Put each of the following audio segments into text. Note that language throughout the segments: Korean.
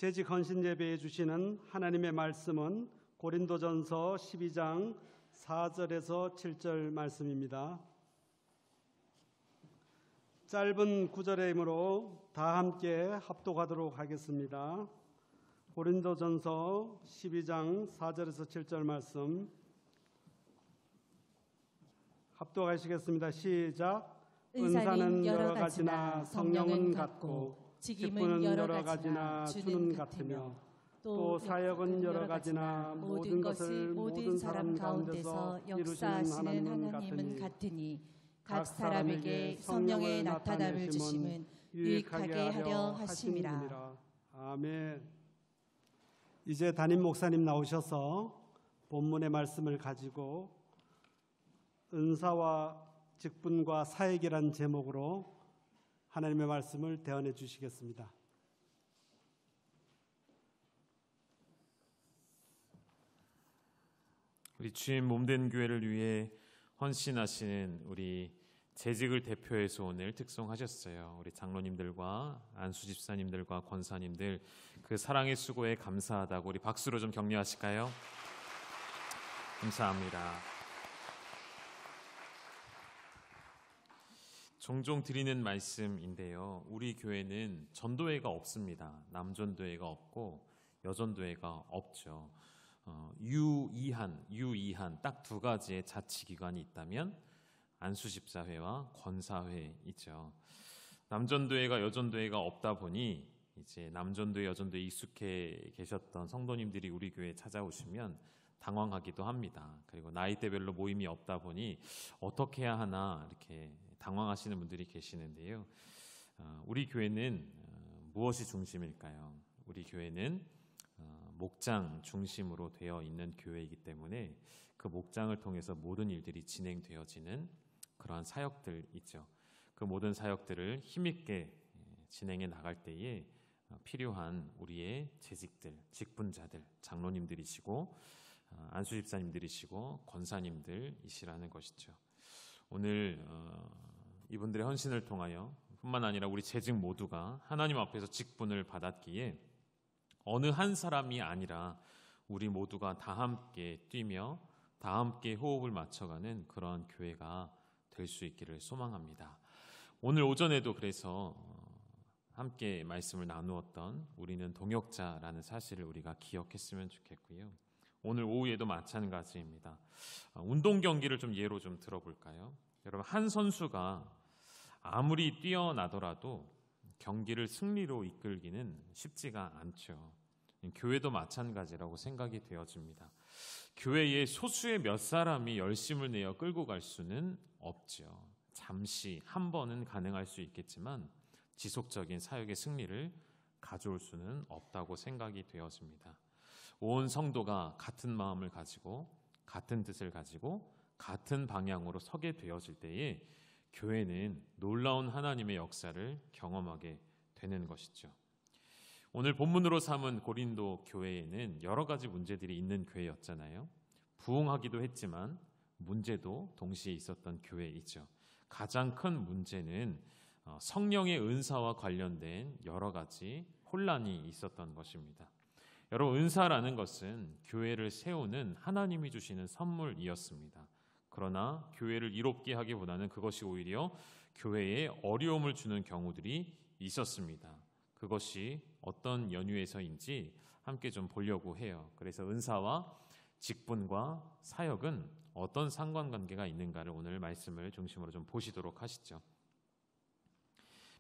재직 헌신 예배해 주시는 하나님의 말씀은 고린도전서 12장 4절에서 7절 말씀입니다. 짧은 구절이므로 다 함께 합독하도록 하겠습니다. 고린도전서 12장 4절에서 7절 말씀 합독하시겠습니다. 시작. 은사는 여러 가지나 성령은 같고 직분은 여러 가지나 주는 같으며 또 사역은 여러 가지나 모든 것을 모든 사람 가운데서 역사하시는 하나님은 같으니 각 사람에게 성령의 나타남을 주심은 유익하게 하려 하심이라. 아멘. 이제 담임 목사님 나오셔서 본문의 말씀을 가지고 은사와 직분과 사역이란 제목으로 하나님의 말씀을 대언해 주시겠습니다. 우리 주님 몸된 교회를 위해 헌신하시는 우리 재직을 대표해서 오늘 특송하셨어요. 우리 장로님들과 안수 집사님들과 권사님들 그 사랑의 수고에 감사하다고 우리 박수로 좀 격려하실까요? 감사합니다. 종종 드리는 말씀인데요. 우리 교회는 전도회가 없습니다. 남전도회가 없고 여전도회가 없죠. 유이한 딱 두 가지의 자치기관이 있다면 안수집사회와 권사회이죠. 남전도회가 여전도회가 없다 보니 이제 남전도회 여전도회 익숙해 계셨던 성도님들이 우리 교회에 찾아오시면 당황하기도 합니다. 그리고 나이대별로 모임이 없다 보니 어떻게 해야 하나 이렇게 당황하시는 분들이 계시는데요. 우리 교회는 무엇이 중심일까요? 우리 교회는 목장 중심으로 되어 있는 교회이기 때문에 그 목장을 통해서 모든 일들이 진행되어지는 그러한 사역들이죠. 그 모든 사역들을 힘있게 진행해 나갈 때에 필요한 우리의 재직들, 직분자들, 장로님들이시고 안수집사님들이시고 권사님들이시라는 것이죠. 오늘 이분들의 헌신을 통하여 뿐만 아니라 우리 재직 모두가 하나님 앞에서 직분을 받았기에 어느 한 사람이 아니라 우리 모두가 다 함께 뛰며 다 함께 호흡을 맞춰가는 그런 교회가 될 수 있기를 소망합니다. 오늘 오전에도 그래서 함께 말씀을 나누었던 우리는 동역자라는 사실을 우리가 기억했으면 좋겠고요. 오늘 오후에도 마찬가지입니다. 운동 경기를 좀 예로 좀 들어볼까요? 여러분, 한 선수가 아무리 뛰어나더라도 경기를 승리로 이끌기는 쉽지가 않죠. 교회도 마찬가지라고 생각이 되어집니다. 교회에 소수의 몇 사람이 열심을 내어 끌고 갈 수는 없죠. 잠시 한 번은 가능할 수 있겠지만 지속적인 사역의 승리를 가져올 수는 없다고 생각이 되어집니다. 온 성도가 같은 마음을 가지고 같은 뜻을 가지고 같은 방향으로 서게 되어질 때에 교회는 놀라운 하나님의 역사를 경험하게 되는 것이죠. 오늘 본문으로 삼은 고린도 교회에는 여러 가지 문제들이 있는 교회였잖아요. 부흥하기도 했지만 문제도 동시에 있었던 교회이죠. 가장 큰 문제는 성령의 은사와 관련된 여러 가지 혼란이 있었던 것입니다. 여러분, 은사라는 것은 교회를 세우는 하나님이 주시는 선물이었습니다. 그러나 교회를 이롭게 하기보다는 그것이 오히려 교회에 어려움을 주는 경우들이 있었습니다. 그것이 어떤 연유에서인지 함께 좀 보려고 해요. 그래서 은사와 직분과 사역은 어떤 상관관계가 있는가를 오늘 말씀을 중심으로 좀 보시도록 하시죠.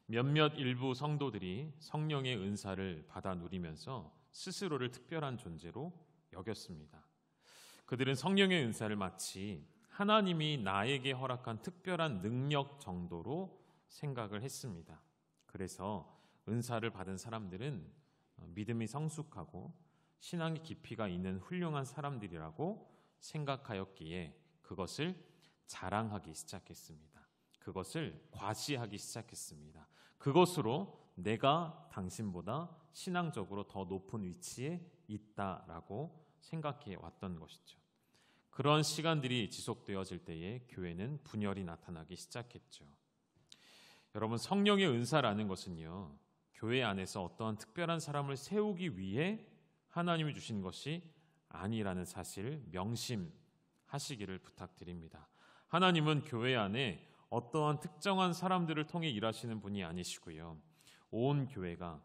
몇몇 일부 성도들이 성령의 은사를 받아 누리면서 스스로를 특별한 존재로 여겼습니다. 그들은 성령의 은사를 마치 하나님이 나에게 허락한 특별한 능력 정도로 생각을 했습니다. 그래서 은사를 받은 사람들은 믿음이 성숙하고 신앙의 깊이가 있는 훌륭한 사람들이라고 생각하였기에 그것을 자랑하기 시작했습니다. 그것을 과시하기 시작했습니다. 그것으로 내가 당신보다 신앙적으로 더 높은 위치에 있다라고 생각해 왔던 것이죠. 그런 시간들이 지속되어질 때에 교회는 분열이 나타나기 시작했죠. 여러분, 성령의 은사라는 것은요, 교회 안에서 어떠한 특별한 사람을 세우기 위해 하나님이 주신 것이 아니라는 사실 명심하시기를 부탁드립니다. 하나님은 교회 안에 어떠한 특정한 사람들을 통해 일하시는 분이 아니시고요. 온 교회가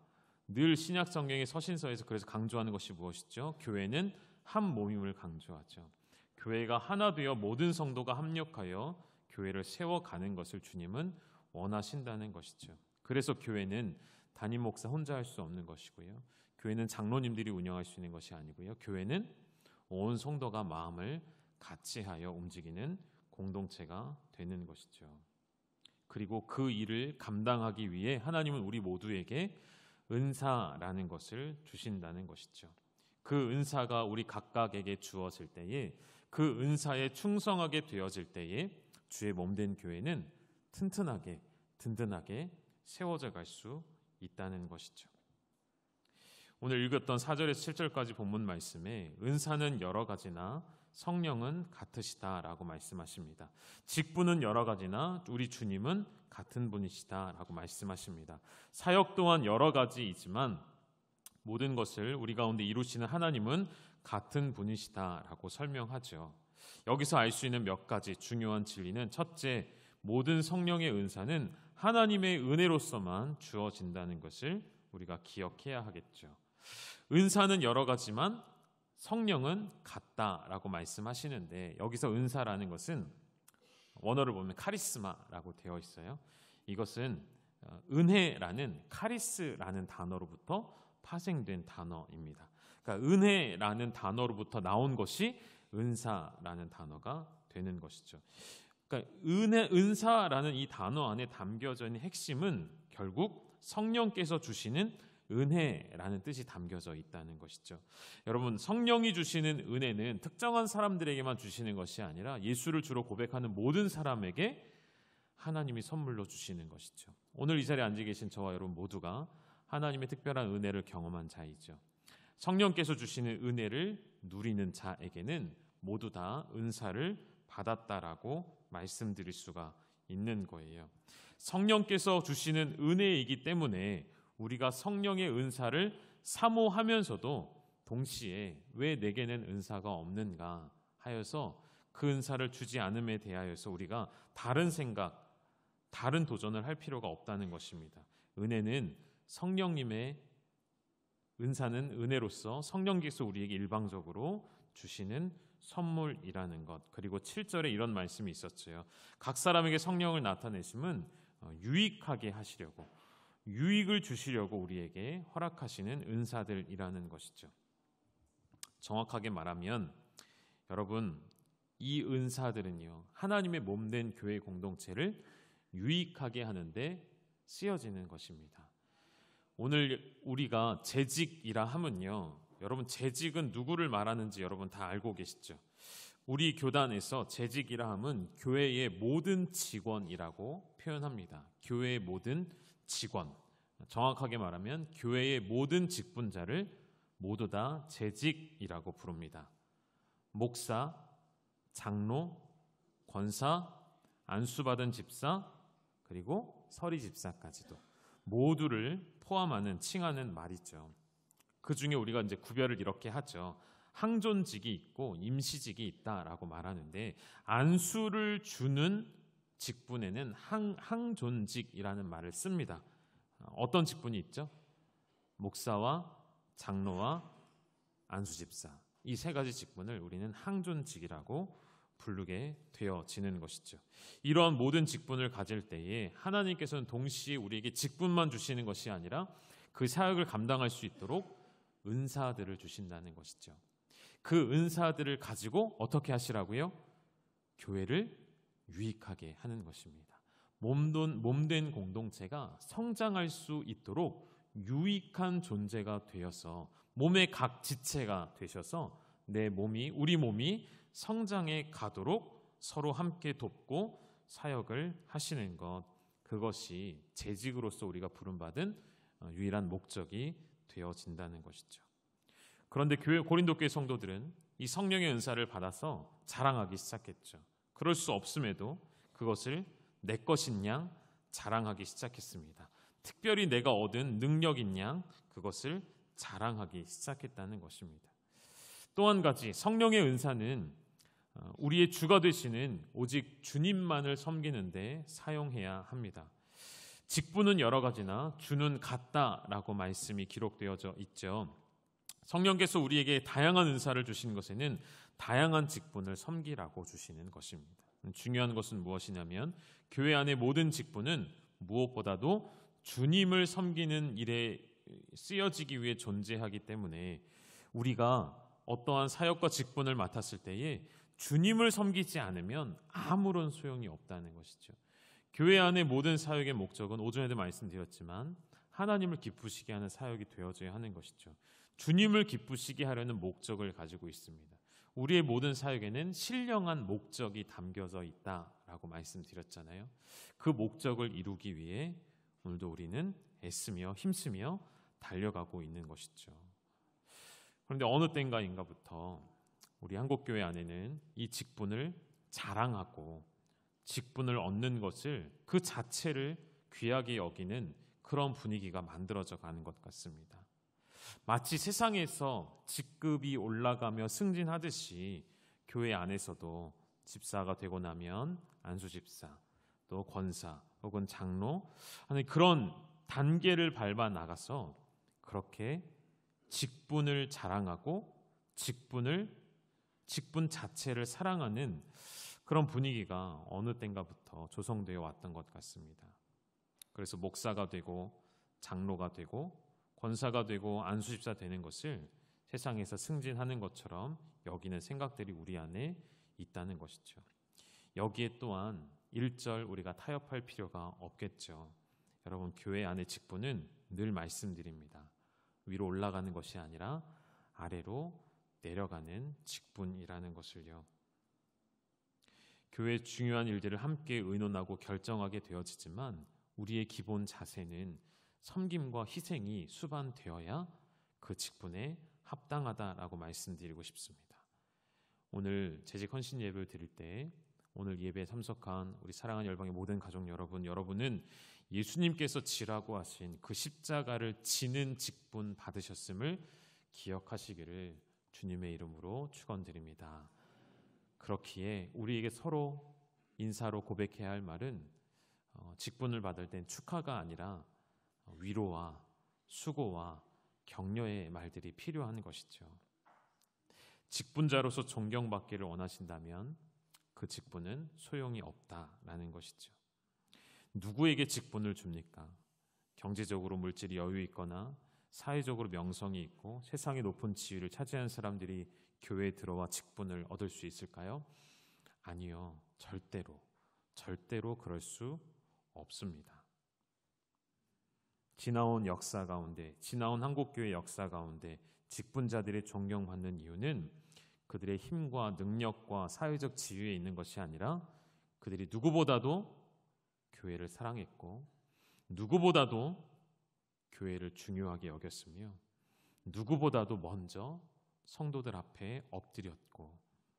늘 신약 성경의 서신서에서 그래서 강조하는 것이 무엇이죠? 교회는 한 몸임을 강조하죠. 교회가 하나 되어 모든 성도가 합력하여 교회를 세워가는 것을 주님은 원하신다는 것이죠. 그래서 교회는 담임 목사 혼자 할 수 없는 것이고요. 교회는 장로님들이 운영할 수 있는 것이 아니고요. 교회는 온 성도가 마음을 같이 하여 움직이는 공동체가 되는 것이죠. 그리고 그 일을 감당하기 위해 하나님은 우리 모두에게 은사라는 것을 주신다는 것이죠. 그 은사가 우리 각각에게 주어질 때에 그 은사에 충성하게 되어질 때에 주의 몸된 교회는 튼튼하게 든든하게 세워져 갈 수 있다는 것이죠. 오늘 읽었던 4절에서 7절까지 본문 말씀에 은사는 여러 가지나 성령은 같으시다라고 말씀하십니다. 직분은 여러 가지나 우리 주님은 같은 분이시다라고 말씀하십니다. 사역 또한 여러 가지이지만 모든 것을 우리 가운데 이루시는 하나님은 같은 분이시다라고 설명하죠. 여기서 알 수 있는 몇 가지 중요한 진리는 첫째, 모든 성령의 은사는 하나님의 은혜로서만 주어진다는 것을 우리가 기억해야 하겠죠. 은사는 여러 가지만 성령은 같다라고 말씀하시는데 여기서 은사라는 것은 원어를 보면 카리스마라고 되어 있어요. 이것은 은혜라는 카리스라는 단어로부터 파생된 단어입니다. 그러니까 은혜라는 단어로부터 나온 것이 은사라는 단어가 되는 것이죠. 그러니까 은사라는 이 단어 안에 담겨져 있는 핵심은 결국 성령께서 주시는 은혜라는 뜻이 담겨져 있다는 것이죠. 여러분, 성령이 주시는 은혜는 특정한 사람들에게만 주시는 것이 아니라 예수를 주로 고백하는 모든 사람에게 하나님이 선물로 주시는 것이죠. 오늘 이 자리에 앉아 계신 저와 여러분 모두가 하나님의 특별한 은혜를 경험한 자이죠. 성령께서 주시는 은혜를 누리는 자에게는 모두 다 은사를 받았다라고 말씀드릴 수가 있는 거예요. 성령께서 주시는 은혜이기 때문에 우리가 성령의 은사를 사모하면서도 동시에 왜 내게는 은사가 없는가 하여서 그 은사를 주지 않음에 대하여서 우리가 다른 생각, 다른 도전을 할 필요가 없다는 것입니다. 은혜는 성령님의 은사는 은혜로서 성령께서 우리에게 일방적으로 주시는 선물이라는 것. 그리고 7절에 이런 말씀이 있었죠. 각 사람에게 성령을 나타내심은 유익하게 하시려고, 유익을 주시려고 우리에게 허락하시는 은사들이라는 것이죠. 정확하게 말하면 여러분, 이 은사들은요, 하나님의 몸된 교회 공동체를 유익하게 하는데 쓰여지는 것입니다. 오늘 우리가 재직이라 하면요, 여러분 재직은 누구를 말하는지 여러분 다 알고 계시죠? 우리 교단에서 재직이라 하면 교회의 모든 직원이라고 표현합니다. 교회의 모든 직원, 정확하게 말하면 교회의 모든 직분자를 모두 다 재직이라고 부릅니다. 목사, 장로, 권사, 안수받은 집사, 그리고 서리 집사까지도 모두를 포함하는 칭하는 말이죠. 그 중에 우리가 이제 구별을 이렇게 하죠. 항존직이 있고 임시직이 있다라고 말하는데 안수를 주는 직분에는 항존직이라는 말을 씁니다. 어떤 직분이 있죠? 목사와 장로와 안수집사, 이 세 가지 직분을 우리는 항존직이라고 부르게 되어지는 것이죠. 이러한 모든 직분을 가질 때에 하나님께서는 동시에 우리에게 직분만 주시는 것이 아니라 그 사역을 감당할 수 있도록 은사들을 주신다는 것이죠. 그 은사들을 가지고 어떻게 하시라고요? 교회를 유익하게 하는 것입니다. 몸된 공동체가 성장할 수 있도록 유익한 존재가 되어서 몸의 각 지체가 되셔서 우리 몸이 성장해 가도록 서로 함께 돕고 사역을 하시는 것, 그것이 재직으로서 우리가 부름받은 유일한 목적이 되어진다는 것이죠. 그런데 고린도 교회 성도들은 이 성령의 은사를 받아서 자랑하기 시작했죠. 그럴 수 없음에도 그것을 내 것인 양 자랑하기 시작했습니다. 특별히 내가 얻은 능력인 양 그것을 자랑하기 시작했다는 것입니다. 또 한 가지, 성령의 은사는 우리의 주가 되시는 오직 주님만을 섬기는 데 사용해야 합니다. 직분은 여러 가지나 주는 같다라고 말씀이 기록되어져 있죠. 성령께서 우리에게 다양한 은사를 주신 것에는 다양한 직분을 섬기라고 주시는 것입니다. 중요한 것은 무엇이냐면 교회 안의 모든 직분은 무엇보다도 주님을 섬기는 일에 쓰여지기 위해 존재하기 때문에 우리가 어떠한 사역과 직분을 맡았을 때에 주님을 섬기지 않으면 아무런 소용이 없다는 것이죠. 교회 안의 모든 사역의 목적은 오전에도 말씀드렸지만 하나님을 기쁘시게 하는 사역이 되어져야 하는 것이죠. 주님을 기쁘시게 하려는 목적을 가지고 있습니다. 우리의 모든 사역에는 신령한 목적이 담겨져 있다라고 말씀드렸잖아요. 그 목적을 이루기 위해 오늘도 우리는 애쓰며 힘쓰며 달려가고 있는 것이죠. 그런데 어느 때인가부터 우리 한국교회 안에는 이 직분을 자랑하고 직분을 얻는 것을 그 자체를 귀하게 여기는 그런 분위기가 만들어져 가는 것 같습니다. 마치 세상에서 직급이 올라가며 승진하듯이 교회 안에서도 집사가 되고 나면 안수집사, 또 권사 혹은 장로 하는 그런 단계를 밟아 나가서 그렇게 직분을 자랑하고 직분 자체를 사랑하는 그런 분위기가 어느 때인가부터 조성되어 왔던 것 같습니다. 그래서 목사가 되고 장로가 되고 권사가 되고 안수집사 되는 것을 세상에서 승진하는 것처럼 여기는 생각들이 우리 안에 있다는 것이죠. 여기에 또한 일절 우리가 타협할 필요가 없겠죠. 여러분, 교회 안의 직분은 늘 말씀드립니다. 위로 올라가는 것이 아니라 아래로 내려가는 직분이라는 것을요. 교회의 중요한 일들을 함께 의논하고 결정하게 되어지지만 우리의 기본 자세는 섬김과 희생이 수반되어야 그 직분에 합당하다라고 말씀드리고 싶습니다. 오늘 재직 헌신 예배를 드릴 때 오늘 예배에 참석한 우리 사랑하는 열방의 모든 가족 여러분은 예수님께서 지라고 하신 그 십자가를 지는 직분 받으셨음을 기억하시기를 주님의 이름으로 축원드립니다. 그렇기에 우리에게 서로 인사로 고백해야 할 말은 직분을 받을 땐 축하가 아니라 위로와 수고와 격려의 말들이 필요한 것이죠. 직분자로서 존경받기를 원하신다면 그 직분은 소용이 없다라는 것이죠. 누구에게 직분을 줍니까? 경제적으로 물질이 여유 있거나 사회적으로 명성이 있고 세상의 높은 지위를 차지한 사람들이 교회에 들어와 직분을 얻을 수 있을까요? 아니요. 절대로 그럴 수 없습니다. 지나온 역사 가운데, 지나온 한국교회 역사 가운데 직분자들이 존경받는 이유는 그들의 힘과 능력과 사회적 지위에 있는 것이 아니라 그들이 누구보다도 교회를 사랑했고 누구보다도 교회를 중요하게 여겼으며 누구보다도 먼저 성도들 앞에 엎드렸고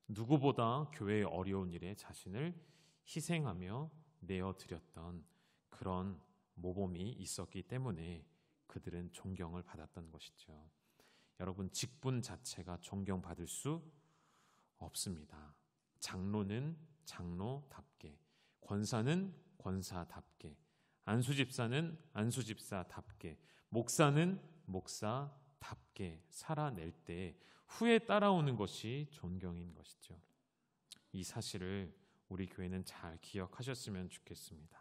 누구보다 교회의 어려운 일에 자신을 희생하며 내어드렸던 그런 모범이 있었기 때문에 그들은 존경을 받았던 것이죠. 여러분, 직분 자체가 존경받을 수 없습니다. 장로는 장로답게, 권사는 권사답게, 안수집사는 안수집사답게, 목사는 목사답게 살아낼 때 후에 따라오는 것이 존경인 것이죠. 이 사실을 우리 교회는 잘 기억하셨으면 좋겠습니다.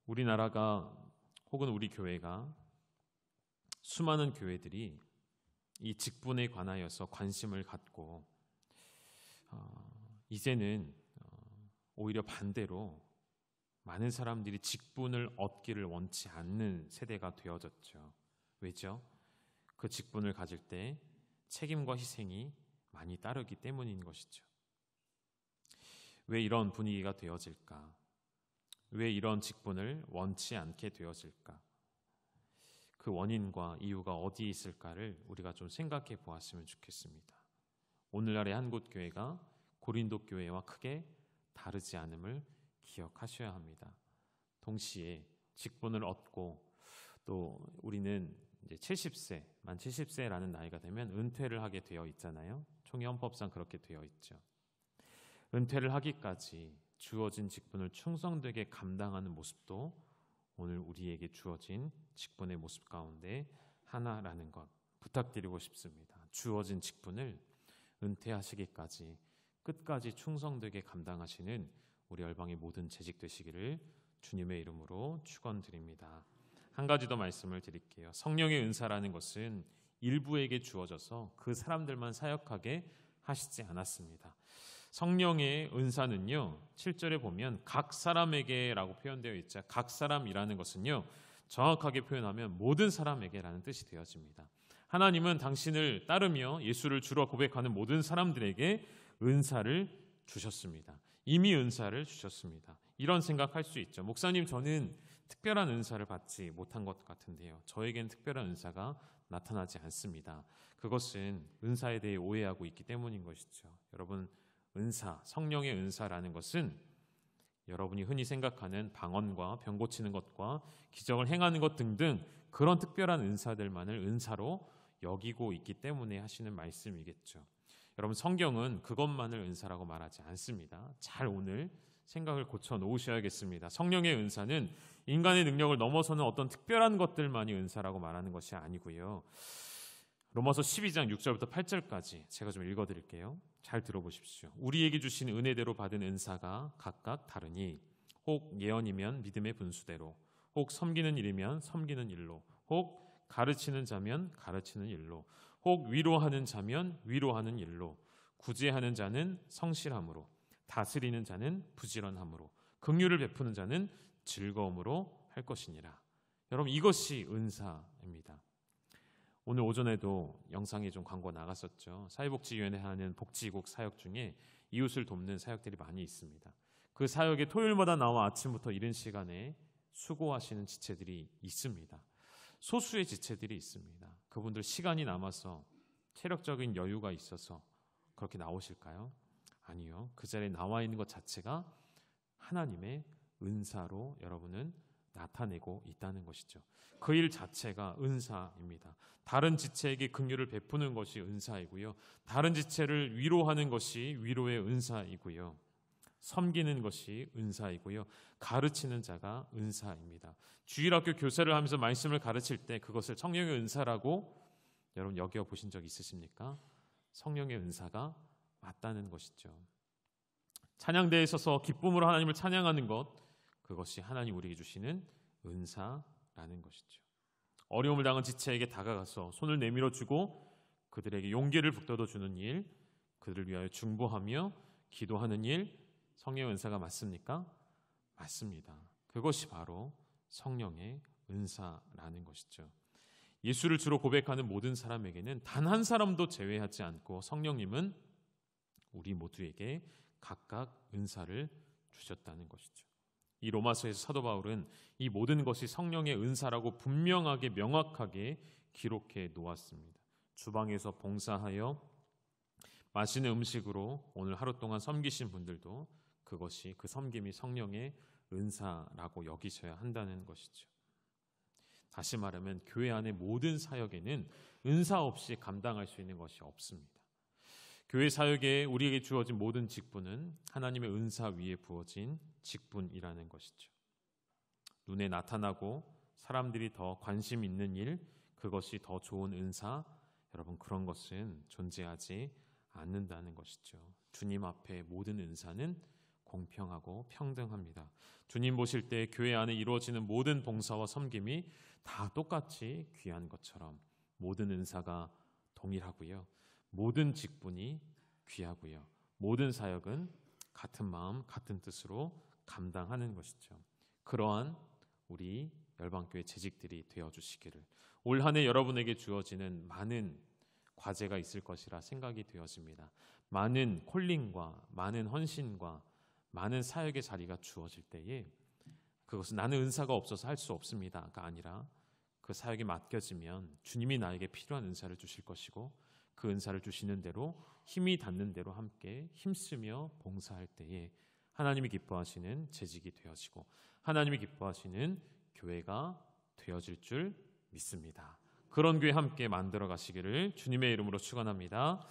우리나라가 혹은 우리 교회가 수많은 교회들이 이 직분에 관하여서 관심을 갖고 이제는 오히려 반대로 많은 사람들이 직분을 얻기를 원치 않는 세대가 되어졌죠. 왜죠? 그 직분을 가질 때 책임과 희생이 많이 따르기 때문인 것이죠. 왜 이런 분위기가 되어질까? 왜 이런 직분을 원치 않게 되어질까? 그 원인과 이유가 어디에 있을까를 우리가 좀 생각해 보았으면 좋겠습니다. 오늘날의 한국교회가 고린도 교회와 크게 다르지 않음을 기억하셔야 합니다. 동시에 직분을 얻고 또 우리는 이제 70세, 만 70세라는 나이가 되면 은퇴를 하게 되어 있잖아요. 총회헌법상 그렇게 되어 있죠. 은퇴를 하기까지 주어진 직분을 충성되게 감당하는 모습도 오늘 우리에게 주어진 직분의 모습 가운데 하나라는 것 부탁드리고 싶습니다. 주어진 직분을 은퇴하시기까지 끝까지 충성되게 감당하시는 우리 열방의 모든 재직 되시기를 주님의 이름으로 축원드립니다. 한 가지 더 말씀을 드릴게요. 성령의 은사라는 것은 일부에게 주어져서 그 사람들만 사역하게 하시지 않았습니다. 성령의 은사는요, 7절에 보면 각 사람에게라고 표현되어 있죠. 각 사람이라는 것은요, 정확하게 표현하면 모든 사람에게라는 뜻이 되어집니다. 하나님은 당신을 따르며 예수를 주로 고백하는 모든 사람들에게 은사를 주셨습니다. 이미 은사를 주셨습니다. 이런 생각할 수 있죠. 목사님, 저는 특별한 은사를 받지 못한 것 같은데요. 저에겐 특별한 은사가 나타나지 않습니다. 그것은 은사에 대해 오해하고 있기 때문인 것이죠. 여러분, 은사, 성령의 은사라는 것은 여러분이 흔히 생각하는 방언과 병 고치는 것과 기적을 행하는 것 등등 그런 특별한 은사들만을 은사로 여기고 있기 때문에 하시는 말씀이겠죠. 여러분, 성경은 그것만을 은사라고 말하지 않습니다. 잘 오늘 생각을 고쳐 놓으셔야겠습니다. 성령의 은사는 인간의 능력을 넘어서는 어떤 특별한 것들만이 은사라고 말하는 것이 아니고요. 로마서 12장 6절부터 8절까지 제가 좀 읽어드릴게요. 잘 들어보십시오. 우리에게 주신 은혜대로 받은 은사가 각각 다르니 혹 예언이면 믿음의 분수대로, 혹 섬기는 일이면 섬기는 일로, 혹 가르치는 자면 가르치는 일로, 혹 위로하는 자면 위로하는 일로, 구제하는 자는 성실함으로, 다스리는 자는 부지런함으로, 긍휼을 베푸는 자는 즐거움으로 할 것이니라. 여러분, 이것이 은사입니다. 오늘 오전에도 영상에 좀 광고 나갔었죠. 사회복지위원회 하는 복지국 사역 중에 이웃을 돕는 사역들이 많이 있습니다. 그 사역에 토요일마다 나와 아침부터 이른 시간에 수고하시는 지체들이 있습니다. 소수의 지체들이 있습니다. 그분들 시간이 남아서 체력적인 여유가 있어서 그렇게 나오실까요? 아니요. 그 자리에 나와 있는 것 자체가 하나님의 은사로 여러분은 나타내고 있다는 것이죠. 그 일 자체가 은사입니다. 다른 지체에게 긍휼을 베푸는 것이 은사이고요. 다른 지체를 위로하는 것이 위로의 은사이고요. 섬기는 것이 은사이고요. 가르치는 자가 은사입니다. 주일학교 교사를 하면서 말씀을 가르칠 때 그것을 성령의 은사라고 여러분 여겨보신 적 있으십니까? 성령의 은사가 맞다는 것이죠. 찬양대에 서서 기쁨으로 하나님을 찬양하는 것, 그것이 하나님 우리에게 주시는 은사라는 것이죠. 어려움을 당한 지체에게 다가가서 손을 내밀어 주고 그들에게 용기를 북돋워 주는 일, 그들을 위하여 중보하며 기도하는 일, 성령의 은사가 맞습니까? 맞습니다. 그것이 바로 성령의 은사라는 것이죠. 예수를 주로 고백하는 모든 사람에게는 단 한 사람도 제외하지 않고 성령님은 우리 모두에게 각각 은사를 주셨다는 것이죠. 이 로마서에서 사도 바울은 이 모든 것이 성령의 은사라고 분명하게 명확하게 기록해 놓았습니다. 주방에서 봉사하여 맛있는 음식으로 오늘 하루 동안 섬기신 분들도 그것이 그 섬김이 성령의 은사라고 여기셔야 한다는 것이죠. 다시 말하면 교회 안의 모든 사역에는 은사 없이 감당할 수 있는 것이 없습니다. 교회 사역에 우리에게 주어진 모든 직분은 하나님의 은사 위에 부어진 직분이라는 것이죠. 눈에 나타나고 사람들이 더 관심 있는 일, 그것이 더 좋은 은사, 여러분 그런 것은 존재하지 않는다는 것이죠. 주님 앞에 모든 은사는 공평하고 평등합니다. 주님 보실 때 교회 안에 이루어지는 모든 봉사와 섬김이 다 똑같이 귀한 것처럼 모든 은사가 동일하고요. 모든 직분이 귀하고요. 모든 사역은 같은 마음, 같은 뜻으로 감당하는 것이죠. 그러한 우리 열방교회 재직들이 되어주시기를, 올 한 해 여러분에게 주어지는 많은 과제가 있을 것이라 생각이 되어집니다. 많은 콜링과 많은 헌신과 많은 사역의 자리가 주어질 때에 그것은 나는 은사가 없어서 할 수 없습니다가 아니라 그 사역이 맡겨지면 주님이 나에게 필요한 은사를 주실 것이고 그 은사를 주시는 대로 힘이 닿는 대로 함께 힘쓰며 봉사할 때에 하나님이 기뻐하시는 재직이 되어지고 하나님이 기뻐하시는 교회가 되어질 줄 믿습니다. 그런 교회 함께 만들어 가시기를 주님의 이름으로 축원합니다.